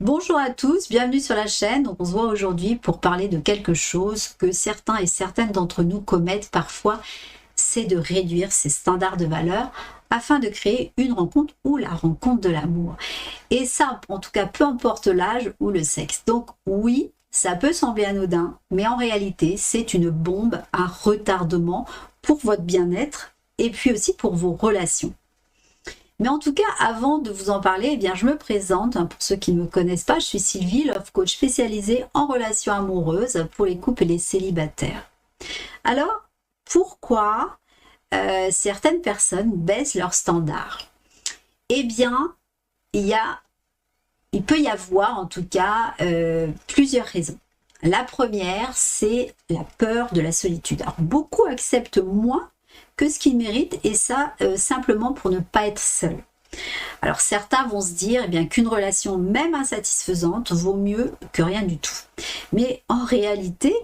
Bonjour à tous, bienvenue sur la chaîne. On se voit aujourd'hui pour parler de quelque chose que certains et certaines d'entre nous commettent parfois, c'est de réduire ses standards de valeur afin de créer une rencontre ou la rencontre de l'amour. Et ça, en tout cas, peu importe l'âge ou le sexe. Donc oui, ça peut sembler anodin, mais en réalité, c'est une bombe à retardement pour votre bien-être et puis aussi pour vos relations. Mais en tout cas, avant de vous en parler, eh bien, je me présente. Pour ceux qui ne me connaissent pas, je suis Sylvie, love coach spécialisée en relations amoureuses pour les couples et les célibataires. Alors, pourquoi certaines personnes baissent leurs standards? Eh bien, il peut y avoir en tout cas plusieurs raisons. La première, c'est la peur de la solitude. Alors, beaucoup acceptent moins que ce qu'ils méritent, et ça simplement pour ne pas être seul. Alors certains vont se dire eh bien qu'une relation même insatisfaisante vaut mieux que rien du tout. Mais en réalité,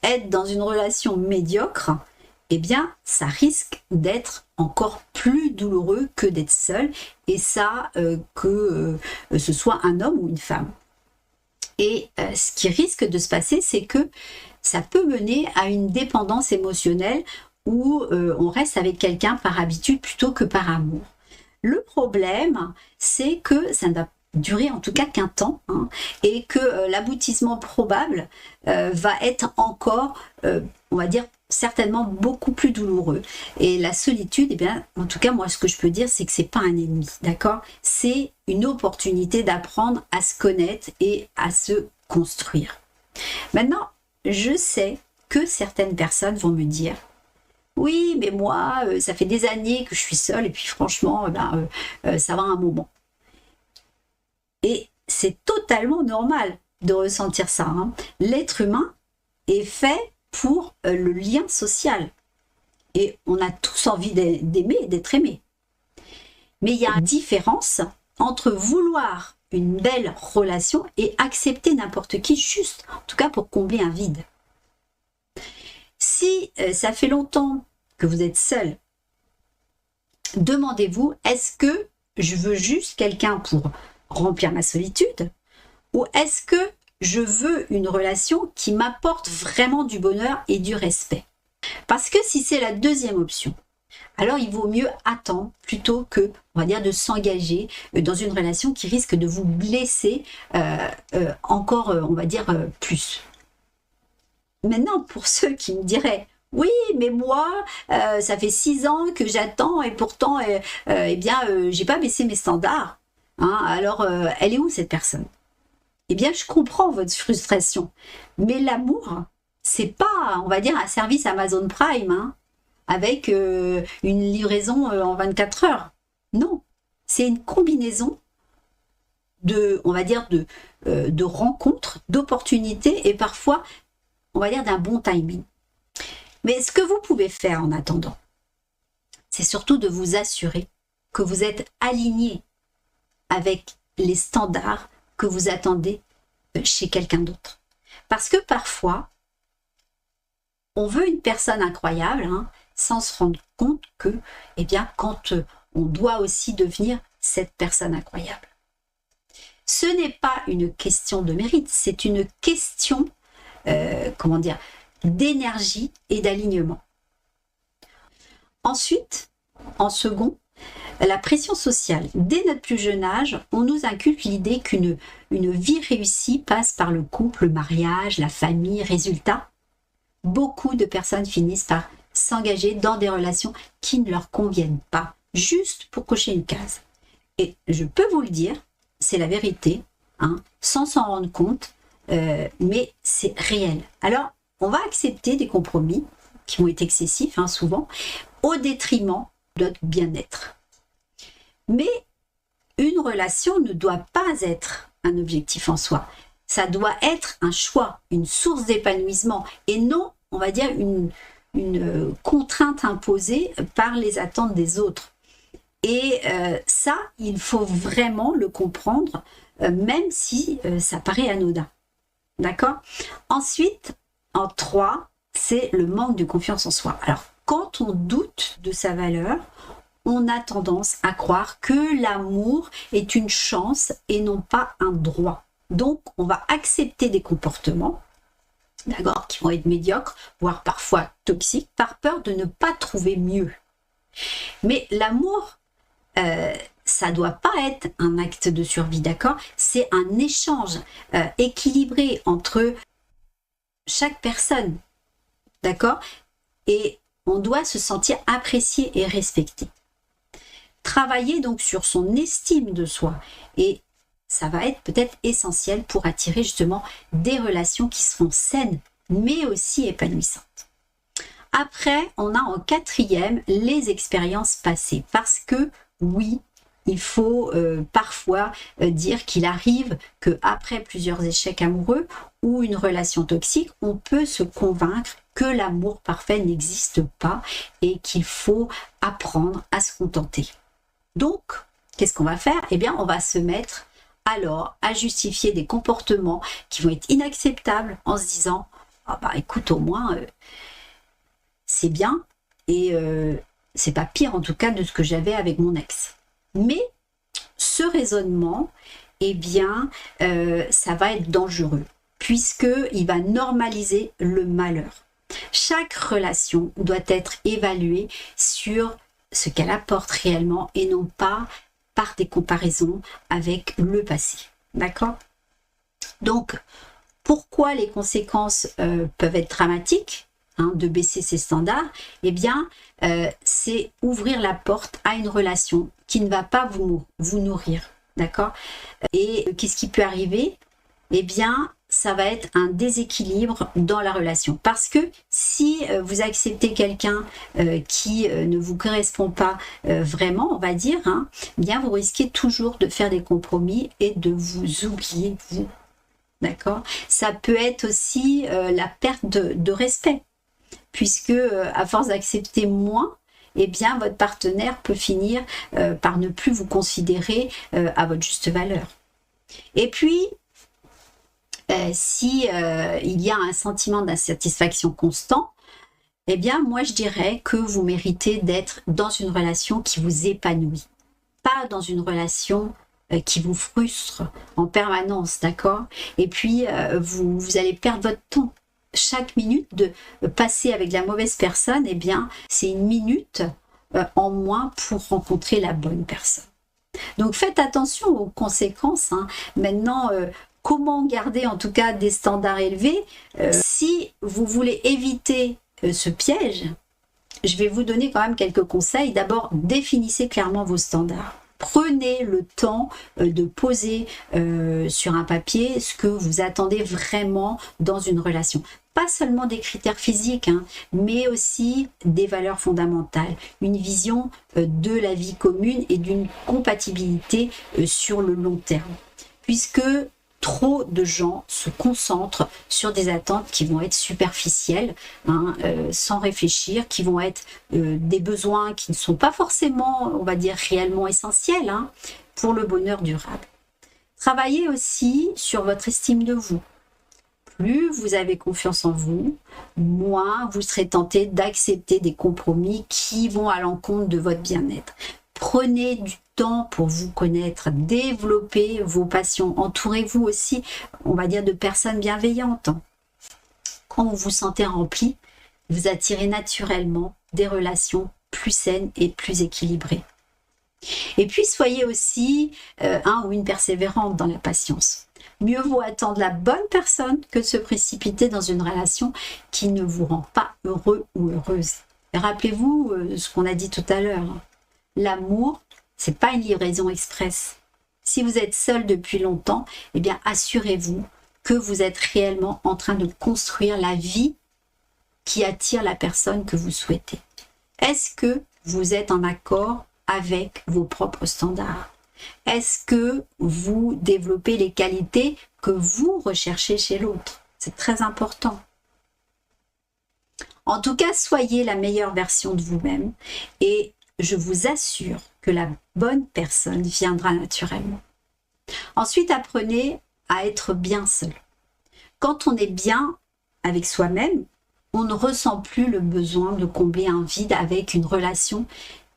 être dans une relation médiocre, eh bien ça risque d'être encore plus douloureux que d'être seul, et ça que ce soit un homme ou une femme. Et ce qui risque de se passer, c'est que ça peut mener à une dépendance émotionnelle où on reste avec quelqu'un par habitude plutôt que par amour. Le problème, c'est que ça ne va durer en tout cas qu'un temps, et que l'aboutissement probable va être encore, on va dire, certainement beaucoup plus douloureux. Et la solitude, eh bien, en tout cas, moi, ce que je peux dire, c'est que c'est pas un ennemi, d'accord? C'est une opportunité d'apprendre à se connaître et à se construire. Maintenant, je sais que certaines personnes vont me dire oui, mais moi, ça fait des années que je suis seule et puis franchement, ça va un moment. Et c'est totalement normal de ressentir ça. L'être humain est fait pour le lien social. Et on a tous envie d'aimer et d'être aimé. Mais il y a une différence entre vouloir une belle relation et accepter n'importe qui juste, en tout cas pour combler un vide. Si ça fait longtemps que vous êtes seul, demandez-vous, est-ce que je veux juste quelqu'un pour remplir ma solitude, ou est-ce que je veux une relation qui m'apporte vraiment du bonheur et du respect? Parce que si c'est la deuxième option, alors il vaut mieux attendre plutôt que, on va dire, de s'engager dans une relation qui risque de vous blesser encore, on va dire, plus. Maintenant, pour ceux qui me diraient oui, mais moi, ça fait 6 ans que j'attends et pourtant, eh bien, j'ai pas baissé mes standards. Alors, elle est où cette personne? Eh bien, je comprends votre frustration, mais l'amour, c'est pas, on va dire, un service Amazon Prime, avec une livraison en 24 heures. Non, c'est une combinaison de, on va dire, de rencontres, d'opportunités et parfois, on va dire, d'un bon timing. Mais ce que vous pouvez faire en attendant, c'est surtout de vous assurer que vous êtes aligné avec les standards que vous attendez chez quelqu'un d'autre. Parce que parfois, on veut une personne incroyable, sans se rendre compte que, eh bien, quand on doit aussi devenir cette personne incroyable. Ce n'est pas une question de mérite, c'est une question, comment dire, d'énergie et d'alignement. Ensuite, en second, la pression sociale. Dès notre plus jeune âge, on nous inculque l'idée qu'une vie réussie passe par le couple, le mariage, la famille. Résultat, beaucoup de personnes finissent par s'engager dans des relations qui ne leur conviennent pas, juste pour cocher une case. Et je peux vous le dire, c'est la vérité, sans s'en rendre compte, mais c'est réel. Alors, on va accepter des compromis qui vont être excessifs, souvent, au détriment de notre bien-être. Mais une relation ne doit pas être un objectif en soi. Ça doit être un choix, une source d'épanouissement, et non, on va dire, une contrainte imposée par les attentes des autres. Et ça, il faut vraiment le comprendre, même si ça paraît anodin. D'accord? Ensuite, en 3, c'est le manque de confiance en soi. Alors, quand on doute de sa valeur, on a tendance à croire que l'amour est une chance et non pas un droit. Donc, on va accepter des comportements, d'accord, qui vont être médiocres, voire parfois toxiques, par peur de ne pas trouver mieux. Mais l'amour, ça doit pas être un acte de survie, d'accord? C'est un échange équilibré entre chaque personne, d'accord? Et on doit se sentir apprécié et respecté. Travailler donc sur son estime de soi, et ça va être peut-être essentiel pour attirer justement des relations qui seront saines, mais aussi épanouissantes. Après, on a en quatrième les expériences passées, parce que oui, il faut parfois dire qu'il arrive qu'après plusieurs échecs amoureux ou une relation toxique, on peut se convaincre que l'amour parfait n'existe pas et qu'il faut apprendre à se contenter. Donc, qu'est-ce qu'on va faire? Eh bien, on va se mettre alors à justifier des comportements qui vont être inacceptables en se disant « Ah bah écoute, au moins, c'est bien et c'est pas pire en tout cas de ce que j'avais avec mon ex. » Mais ce raisonnement, eh bien, ça va être dangereux puisqu'il va normaliser le malheur. Chaque relation doit être évaluée sur ce qu'elle apporte réellement et non pas par des comparaisons avec le passé. D'accord? Donc, pourquoi les conséquences peuvent être dramatiques de baisser ses standards? Eh bien, c'est ouvrir la porte à une relation qui ne va pas vous nourrir. D'accord? Et qu'est-ce qui peut arriver? Eh bien, ça va être un déséquilibre dans la relation. Parce que si vous acceptez quelqu'un qui ne vous correspond pas vraiment, on va dire, bien vous risquez toujours de faire des compromis et de vous oublier, vous. D'accord? Ça peut être aussi la perte de respect. Puisque à force d'accepter moins, eh bien votre partenaire peut finir par ne plus vous considérer à votre juste valeur. Et puis, si il y a un sentiment d'insatisfaction constant, eh bien moi je dirais que vous méritez d'être dans une relation qui vous épanouit, pas dans une relation qui vous frustre en permanence, d'accord? Et puis vous allez perdre votre temps. Chaque minute de passer avec la mauvaise personne, eh bien c'est une minute en moins pour rencontrer la bonne personne. Donc faites attention aux conséquences. Maintenant, comment garder en tout cas des standards élevés? Si vous voulez éviter ce piège, je vais vous donner quand même quelques conseils. D'abord, définissez clairement vos standards. Prenez le temps de poser sur un papier ce que vous attendez vraiment dans une relation. Pas seulement des critères physiques, mais aussi des valeurs fondamentales, une vision de la vie commune et d'une compatibilité sur le long terme. Puisque trop de gens se concentrent sur des attentes qui vont être superficielles, sans réfléchir, qui vont être des besoins qui ne sont pas forcément, on va dire, réellement essentiels pour le bonheur durable. Travaillez aussi sur votre estime de vous. Plus vous avez confiance en vous, moins vous serez tenté d'accepter des compromis qui vont à l'encontre de votre bien-être. Prenez du temps pour vous connaître, développez vos passions, entourez-vous aussi, on va dire, de personnes bienveillantes. Quand vous vous sentez rempli, vous attirez naturellement des relations plus saines et plus équilibrées. Et puis soyez aussi un ou une persévérante dans la patience. Mieux vaut attendre la bonne personne que de se précipiter dans une relation qui ne vous rend pas heureux ou heureuse. Rappelez-vous ce qu'on a dit tout à l'heure. L'amour, c'est pas une livraison express. Si vous êtes seul depuis longtemps, eh bien assurez-vous que vous êtes réellement en train de construire la vie qui attire la personne que vous souhaitez. Est-ce que vous êtes en accord avec vos propres standards? Est-ce que vous développez les qualités que vous recherchez chez l'autre? C'est très important. En tout cas, soyez la meilleure version de vous-même et je vous assure que la bonne personne viendra naturellement. Ensuite, apprenez à être bien seul. Quand on est bien avec soi-même, on ne ressent plus le besoin de combler un vide avec une relation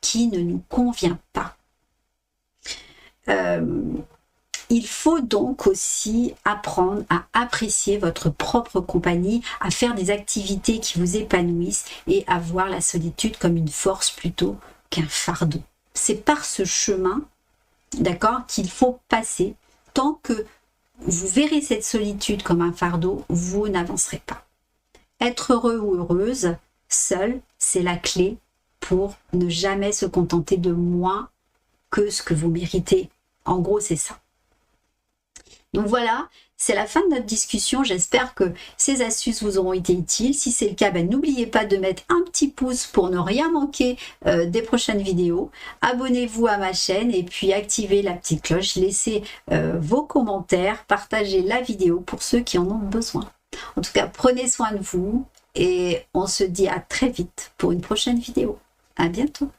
qui ne nous convient pas. Il faut donc aussi apprendre à apprécier votre propre compagnie, à faire des activités qui vous épanouissent et à voir la solitude comme une force plutôt qu'un fardeau. C'est par ce chemin, d'accord, qu'il faut passer. Tant que vous verrez cette solitude comme un fardeau, vous n'avancerez pas. Être heureux ou heureuse, seul, c'est la clé pour ne jamais se contenter de moins que ce que vous méritez. En gros, c'est ça. Donc voilà, c'est la fin de notre discussion. J'espère que ces astuces vous auront été utiles. Si c'est le cas, n'oubliez pas de mettre un petit pouce pour ne rien manquer des prochaines vidéos. Abonnez-vous à ma chaîne et puis activez la petite cloche. Laissez vos commentaires, partagez la vidéo pour ceux qui en ont besoin. En tout cas, prenez soin de vous et on se dit à très vite pour une prochaine vidéo. À bientôt.